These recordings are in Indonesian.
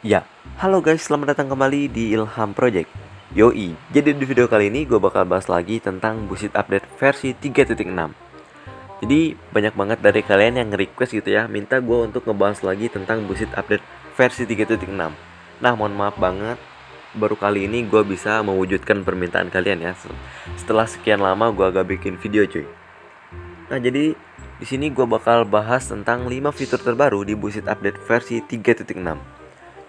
Ya, halo guys, selamat datang kembali di Ilham Project. Yoi, jadi di video kali ini gue bakal bahas lagi tentang Busit Update versi 3.6. Jadi banyak banget dari kalian yang nge-request gitu ya, minta gue untuk ngebahas lagi tentang Busit Update versi 3.6. Nah, mohon maaf banget, baru kali ini gue bisa mewujudkan permintaan kalian ya. Setelah sekian lama gue agak bikin video cuy. Nah, jadi di sini gue bakal bahas tentang 5 fitur terbaru di Busit Update versi 3.6.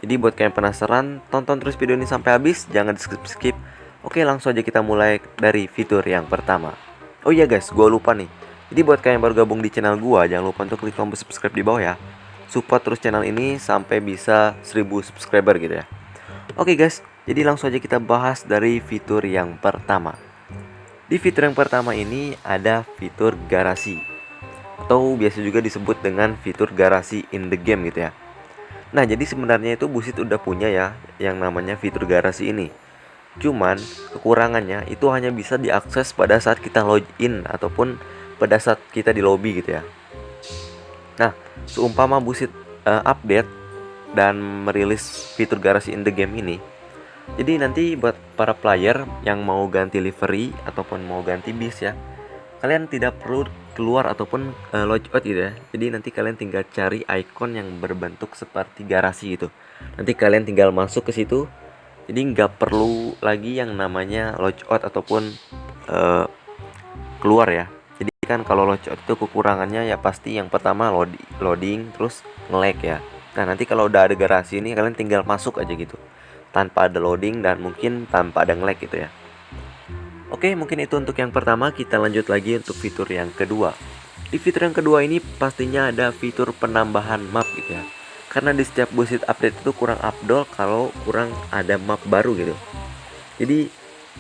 Jadi buat kalian penasaran, tonton terus video ini sampai habis, jangan di skip-skip. Oke, langsung aja kita mulai dari fitur yang pertama. Oh iya guys, gue lupa nih. Jadi buat kalian yang baru gabung di channel gue, jangan lupa untuk klik tombol subscribe di bawah ya. Support terus channel ini sampai bisa 1000 subscriber gitu ya. Oke guys, jadi langsung aja kita bahas dari fitur yang pertama. Di fitur yang pertama ini ada fitur garasi, atau biasa juga disebut dengan fitur garasi in the game gitu ya. Nah, jadi sebenarnya itu Busit udah punya ya yang namanya fitur garasi ini. Cuman kekurangannya itu hanya bisa diakses pada saat kita login ataupun pada saat kita di lobby gitu ya. Nah, seumpama Busit update dan merilis fitur garasi in the game ini, jadi nanti buat para player yang mau ganti livery ataupun mau ganti bis ya, kalian tidak perlu keluar ataupun log out gitu ya. Jadi nanti kalian tinggal cari icon yang berbentuk seperti garasi gitu. Nanti kalian tinggal masuk ke situ. Jadi nggak perlu lagi yang namanya log out ataupun uh, keluar ya. Jadi kan kalau log out itu kekurangannya ya pasti yang pertama loading terus nge-lag ya. Nah, nanti kalau udah ada garasi ini kalian tinggal masuk aja gitu, tanpa ada loading dan mungkin tanpa ada nge-lag gitu ya. Oke, mungkin itu untuk yang pertama. Kita lanjut lagi untuk fitur yang kedua. Di fitur yang kedua ini pastinya ada fitur penambahan map gitu ya. Karena di setiap Busit update itu kurang afdol kalau kurang ada map baru gitu. Jadi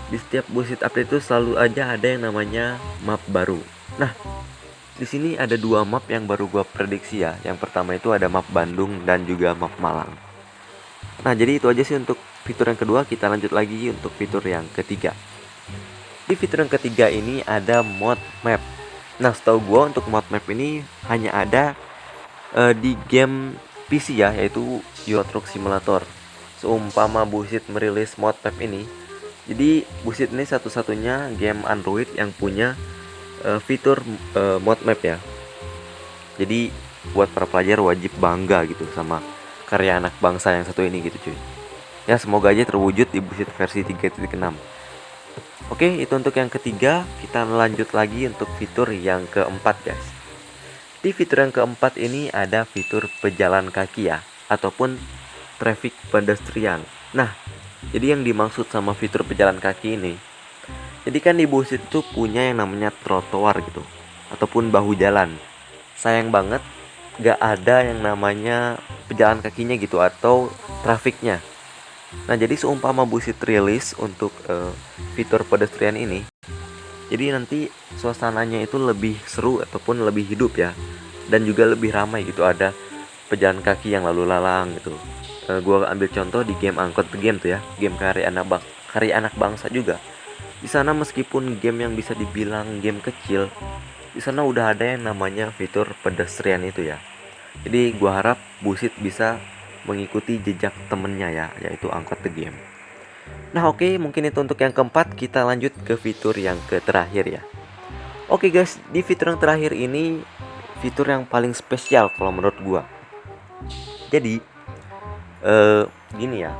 di setiap Busit update itu selalu aja ada yang namanya map baru. Nah, di sini ada dua map yang baru gua prediksi ya. Yang pertama itu ada map Bandung dan juga map Malang. Nah, jadi itu aja sih untuk fitur yang kedua. Kita lanjut lagi untuk fitur yang ketiga. Di fitur yang ketiga ini ada mod map. Nah, setahu gue untuk mod map ini hanya ada di game PC ya, yaitu Euro Truck Simulator. Seumpama Busit merilis mod map ini, jadi Busit ini satu-satunya game Android yang punya fitur mod map ya. Jadi buat para pelajar wajib bangga gitu sama karya anak bangsa yang satu ini gitu cuy. Ya, semoga aja terwujud di Busit versi 3.6. Oke, itu untuk yang ketiga. Kita lanjut lagi untuk fitur yang keempat guys. Di fitur yang keempat ini ada fitur pejalan kaki ya, ataupun traffic pedestrian. Nah, jadi yang dimaksud sama fitur pejalan kaki ini, jadi kan di Busit itu punya yang namanya trotoar gitu, ataupun bahu jalan. Sayang banget gak ada yang namanya pejalan kakinya gitu, atau trafiknya. Nah, jadi seumpama Busit rilis untuk fitur pedestrian ini, jadi nanti suasananya itu lebih seru ataupun lebih hidup ya, dan juga lebih ramai gitu, ada pejalan kaki yang lalu lalang gitu. Gua ambil contoh di game Angkot The Game tuh ya, game karya anak bangsa juga. Di sana meskipun game yang bisa dibilang game kecil, di sana udah ada yang namanya fitur pedestrian itu ya. Jadi gua harap Busit bisa mengikuti jejak temennya ya, yaitu Angkot The Game. Nah, oke, mungkin itu untuk yang keempat. Kita lanjut ke fitur yang terakhir ya. Oke guys, di fitur yang terakhir ini fitur yang paling spesial kalau menurut gua. Jadi gini ya,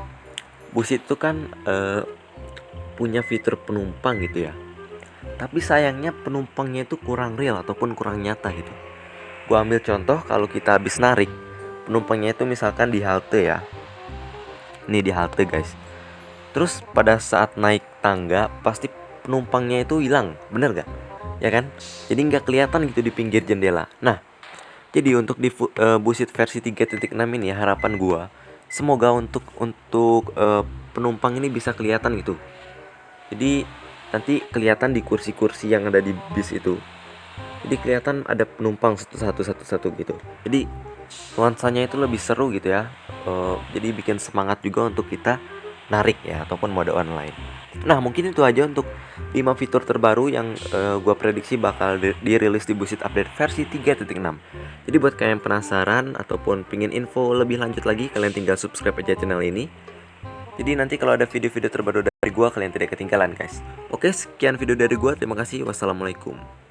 Busit itu kan punya fitur penumpang gitu ya. Tapi sayangnya penumpangnya itu kurang real ataupun kurang nyata gitu. Gua ambil contoh, kalau kita habis narik, penumpangnya itu misalkan di halte ya. Ini di halte guys. Terus pada saat naik tangga pasti penumpangnya itu hilang, bener gak? Ya kan? Jadi nggak kelihatan gitu di pinggir jendela. Nah, jadi untuk di Busit versi 3.6 ini ya, harapan gua semoga untuk penumpang ini bisa kelihatan gitu. Jadi nanti kelihatan di kursi-kursi yang ada di bis itu. Jadi kelihatan ada penumpang satu-satu gitu. Jadi nuansanya itu lebih seru gitu ya. Jadi bikin semangat juga untuk kita narik ya, ataupun mode online. Nah, mungkin itu aja untuk 5 fitur terbaru yang gua prediksi bakal dirilis di Busit Update versi 3.6. Jadi buat kalian yang penasaran ataupun pingin info lebih lanjut lagi, kalian tinggal subscribe aja channel ini. Jadi nanti kalau ada video-video terbaru dari gua, kalian tidak ketinggalan guys. Oke, sekian video dari gua. Terima kasih. Wassalamualaikum.